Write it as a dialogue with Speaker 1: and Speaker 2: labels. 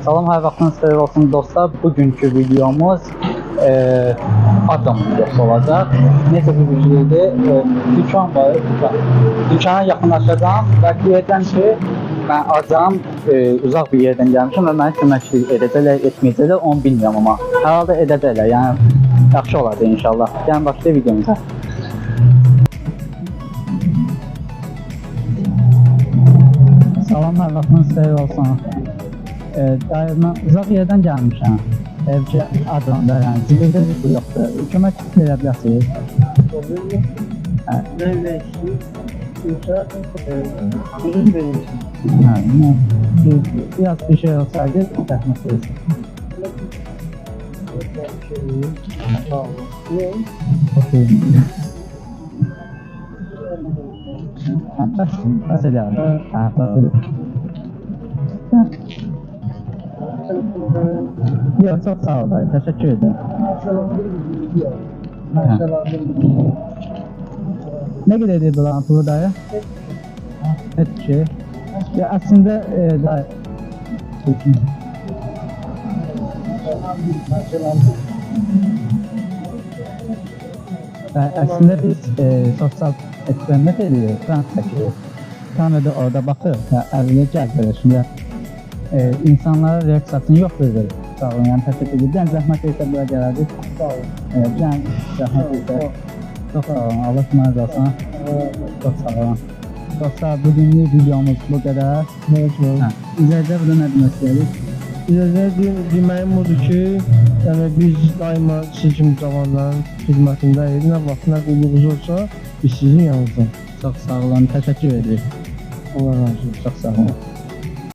Speaker 1: Salam, hər vaxtınız xeyir olsun dostlar. Bugünkü videomuz Atom videosu olacaq. Necə bir video idi? Dükan var, dükana yaxınlaşacağım və deyəcəm ki, mən acam, uzaq bir yerdən gəlmişəm və məni köməklik edəcəklər, etməyəcəklər, onu bilmirəm amma hər halda edəcəklər, yəni yaxşı olardı inşallah. Gəlin başlayaq videomuza. Salam, hər vaxtınız xeyir olsun. Mən uzaq yerdən gəlmişəm. Evcə adamda, yəni zibildə bir bu yoxdur. Kömək edə bilərsiniz?
Speaker 2: Böyle yoksa uzun benim için.
Speaker 1: Biraz bir şey olsaydı zəhmət edin. Bəs eləyəm. Yox, çox sağ ol dayı, təşəkkür edirəm. Nə qədər edir bu pulu dayı? Heç şey. Ya əslində dayı. Əslində biz sosial eksperiment edirik, trans çəkirik. Kamerada orada baxır, əlinə gəl belə şimdi. İnsanlara reaksiyasını yox verir. Sağ olun, yəni təşəkkür edirəm. Zəhmət etsə bura gələrdik.
Speaker 2: Sağ olun.
Speaker 1: Zəhmət etsə. Çox sağ olun, Allah şümanız olsun. Çox sağ olun. Dostlar, bugünlük videomuz bu qədər. İzləyicilər burada nə demək istəyirik?
Speaker 2: İzləyicilər deməyim odur ki, yəni biz daima siz kimi cavanların xidmətindəyik. Nə vaxt nə qulluğunuz olsa, biz sizin yanınızda.
Speaker 1: Çox sağ olun, təşəkkür edirik.
Speaker 2: Allah razı olsun.
Speaker 1: Çox sağ olun.